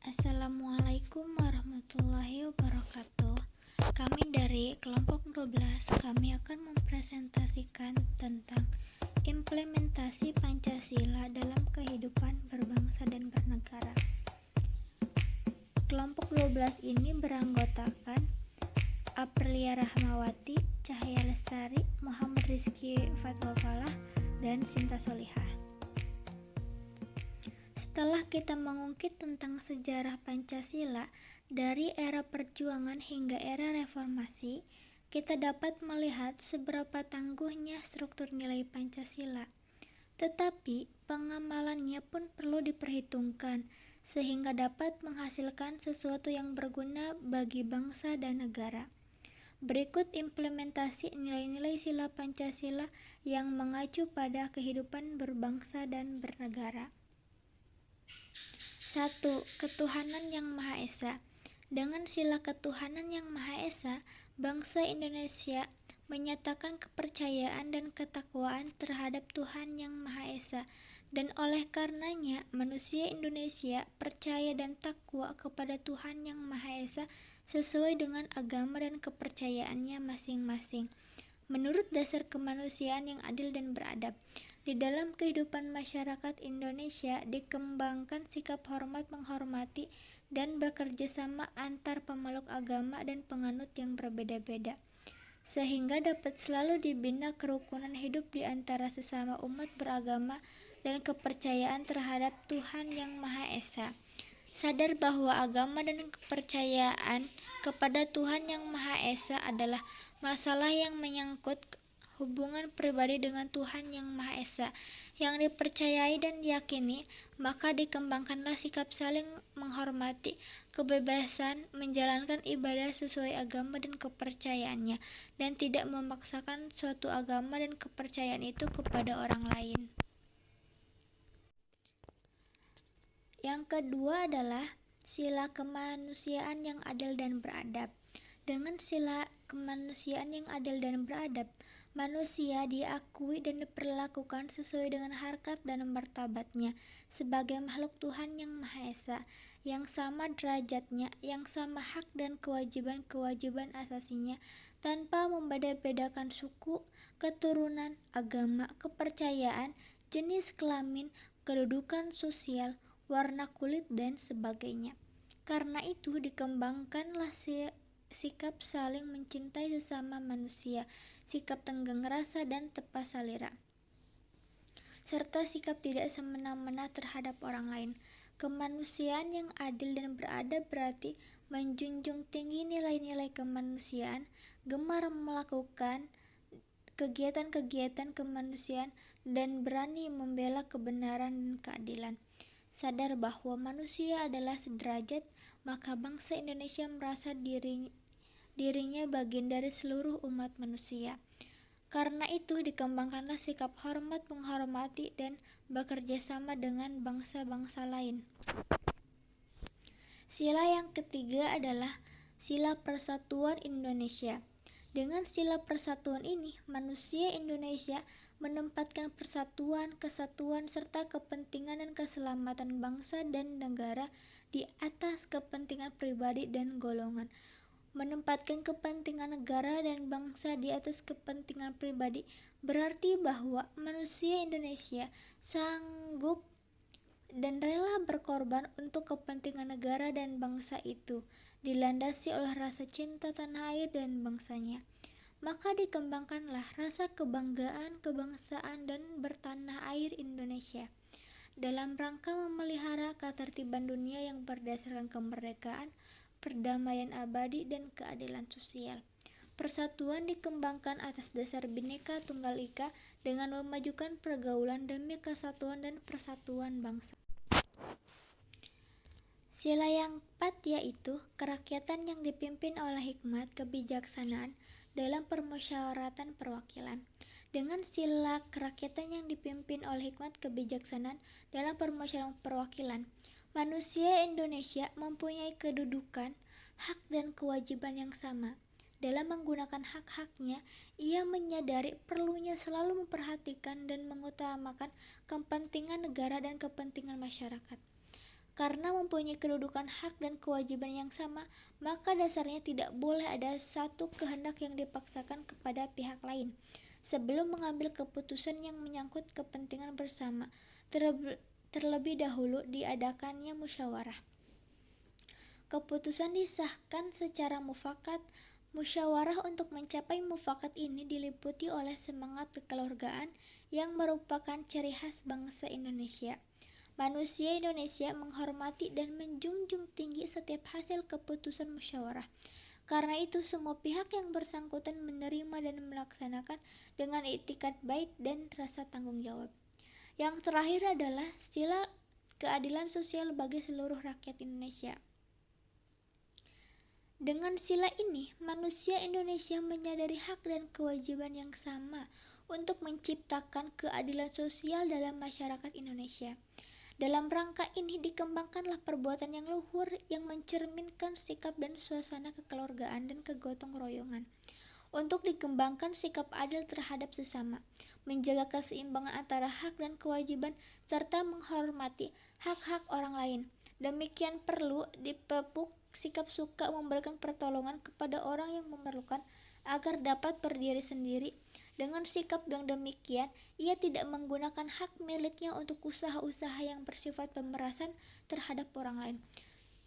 Assalamualaikum warahmatullahi wabarakatuh. Kami dari kelompok 12, kami akan mempresentasikan tentang implementasi Pancasila dalam kehidupan berbangsa dan bernegara. Kelompok 12 ini beranggotakan Aprilia Rahmawati, Cahaya Lestari, Muhammad Rizky Fatwafalah, dan Sinta Solihah. Setelah kita mengungkit tentang sejarah Pancasila dari era perjuangan hingga era reformasi, kita dapat melihat seberapa tangguhnya struktur nilai Pancasila. Tetapi pengamalannya pun perlu diperhitungkan sehingga dapat menghasilkan sesuatu yang berguna bagi bangsa dan negara. Berikut implementasi nilai-nilai sila Pancasila yang mengacu pada kehidupan berbangsa dan bernegara. 1. Ketuhanan yang Maha Esa. Dengan sila ketuhanan yang Maha Esa, bangsa Indonesia menyatakan kepercayaan dan ketakwaan terhadap Tuhan yang Maha Esa, dan oleh karenanya manusia Indonesia percaya dan takwa kepada Tuhan yang Maha Esa sesuai dengan agama dan kepercayaannya masing-masing. Menurut dasar kemanusiaan yang adil dan beradab, di dalam kehidupan masyarakat Indonesia dikembangkan sikap hormat menghormati dan bekerja sama antar pemeluk agama dan penganut yang berbeda-beda, sehingga dapat selalu dibina kerukunan hidup di antara sesama umat beragama dan kepercayaan terhadap Tuhan yang Maha Esa. Sadar bahwa agama dan kepercayaan kepada Tuhan yang Maha Esa adalah masalah yang menyangkut hubungan pribadi dengan Tuhan yang Maha Esa yang dipercayai dan diyakini, maka dikembangkanlah sikap saling menghormati, kebebasan menjalankan ibadah sesuai agama dan kepercayaannya, dan tidak memaksakan suatu agama dan kepercayaan itu kepada orang lain. Yang kedua adalah sila kemanusiaan yang adil dan beradab. Dengan sila kemanusiaan yang adil dan beradab, manusia diakui dan diperlakukan sesuai dengan harkat dan martabatnya sebagai makhluk Tuhan yang Maha Esa, yang sama derajatnya, yang sama hak dan kewajiban-kewajiban asasinya, tanpa membeda-bedakan suku, keturunan, agama, kepercayaan, jenis kelamin, kedudukan sosial, warna kulit, dan sebagainya. Karena itu dikembangkanlah sikap saling mencintai sesama manusia, sikap tenggang rasa dan tepa salira, serta sikap tidak semena-mena terhadap orang lain. Kemanusiaan yang adil dan beradab berarti menjunjung tinggi nilai-nilai kemanusiaan, gemar melakukan kegiatan-kegiatan kemanusiaan, dan berani membela kebenaran dan keadilan. Sadar bahwa manusia adalah sederajat, maka bangsa Indonesia merasa dirinya bagian dari seluruh umat manusia. Karena itu dikembangkanlah sikap hormat menghormati dan bekerja sama dengan bangsa-bangsa lain. Sila yang ketiga adalah sila persatuan Indonesia. Dengan sila persatuan ini, manusia Indonesia menempatkan persatuan, kesatuan, serta kepentingan dan keselamatan bangsa dan negara di atas kepentingan pribadi dan golongan. Menempatkan kepentingan negara dan bangsa di atas kepentingan pribadi berarti bahwa manusia Indonesia sanggup dan rela berkorban untuk kepentingan negara dan bangsa itu, dilandasi oleh rasa cinta tanah air dan bangsanya. Maka dikembangkanlah rasa kebanggaan, kebangsaan, dan bertanah air Indonesia dalam rangka memelihara ketertiban dunia yang berdasarkan kemerdekaan, perdamaian abadi, dan keadilan sosial. Persatuan dikembangkan atas dasar Bhinneka Tunggal Ika dengan memajukan pergaulan demi kesatuan dan persatuan bangsa. Sila yang keempat yaitu kerakyatan yang dipimpin oleh hikmat kebijaksanaan dalam permusyawaratan perwakilan. Dengan sila kerakyatan yang dipimpin oleh hikmat kebijaksanaan dalam permusyawaratan perwakilan, manusia Indonesia mempunyai kedudukan, hak, dan kewajiban yang sama. Dalam menggunakan hak-haknya, ia menyadari perlunya selalu memperhatikan dan mengutamakan kepentingan negara dan kepentingan masyarakat. Karena mempunyai kedudukan hak dan kewajiban yang sama, maka dasarnya tidak boleh ada satu kehendak yang dipaksakan kepada pihak lain sebelum mengambil keputusan yang menyangkut kepentingan bersama. Terlebih dahulu diadakannya musyawarah. Keputusan disahkan secara mufakat. Musyawarah untuk mencapai mufakat ini diliputi oleh semangat kekeluargaan yang merupakan ciri khas bangsa Indonesia. Manusia Indonesia menghormati dan menjunjung tinggi setiap hasil keputusan musyawarah. Karena itu, semua pihak yang bersangkutan menerima dan melaksanakan dengan itikat baik dan rasa tanggung jawab. Yang terakhir adalah sila keadilan sosial bagi seluruh rakyat Indonesia. Dengan sila ini, manusia Indonesia menyadari hak dan kewajiban yang sama untuk menciptakan keadilan sosial dalam masyarakat Indonesia. Dalam rangka ini dikembangkanlah perbuatan yang luhur yang mencerminkan sikap dan suasana kekeluargaan dan kegotong royongan. Untuk dikembangkan sikap adil terhadap sesama, menjaga keseimbangan antara hak dan kewajiban, serta menghormati hak-hak orang lain. Demikian perlu dipupuk sikap suka memberikan pertolongan kepada orang yang memerlukan agar dapat berdiri sendiri. Dengan sikap yang demikian, ia tidak menggunakan hak miliknya untuk usaha-usaha yang bersifat pemerasan terhadap orang lain,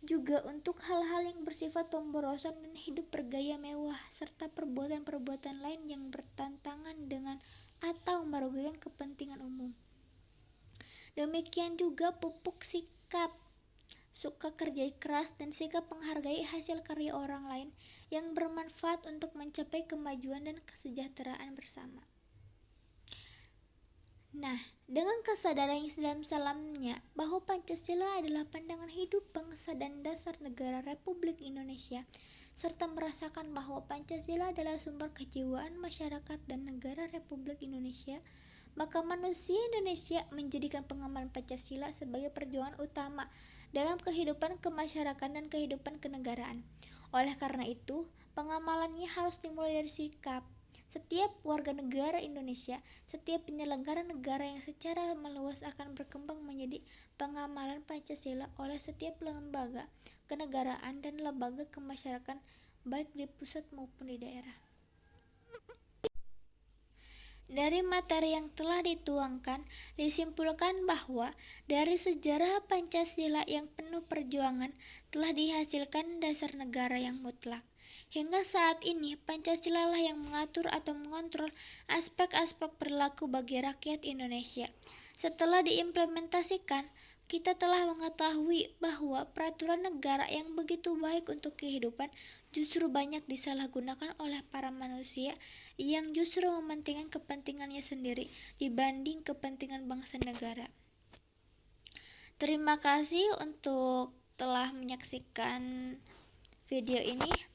juga untuk hal-hal yang bersifat pemborosan dan hidup bergaya mewah, serta perbuatan-perbuatan lain yang bertentangan dengan atau merugikan kepentingan umum. Demikian juga pupuk sikap suka kerja keras dan sikap menghargai hasil karya orang lain yang bermanfaat untuk mencapai kemajuan dan kesejahteraan bersama. Nah, dengan kesadaran yang sedalam-dalamnya bahwa Pancasila adalah pandangan hidup bangsa dan dasar negara Republik Indonesia, serta merasakan bahwa Pancasila adalah sumber kejiwaan masyarakat dan negara Republik Indonesia, maka manusia Indonesia menjadikan pengamalan Pancasila sebagai perjuangan utama dalam kehidupan kemasyarakatan dan kehidupan kenegaraan. Oleh karena itu, pengamalannya harus dimulai dari sikap setiap warga negara Indonesia. Setiap penyelenggara negara yang secara meluas akan berkembang menjadi pengamalan Pancasila oleh setiap lembaga kenegaraan dan lembaga kemasyarakatan baik di pusat maupun di daerah. Dari materi yang telah dituangkan, disimpulkan bahwa dari sejarah Pancasila yang penuh perjuangan telah dihasilkan dasar negara yang mutlak. Hingga saat ini, Pancasila lah yang mengatur atau mengontrol aspek-aspek perilaku bagi rakyat Indonesia. Setelah diimplementasikan, kita telah mengetahui bahwa peraturan negara yang begitu baik untuk kehidupan justru banyak disalahgunakan oleh para manusia yang justru mementingkan kepentingannya sendiri dibanding kepentingan bangsa negara. Terima kasih untuk telah menyaksikan video ini.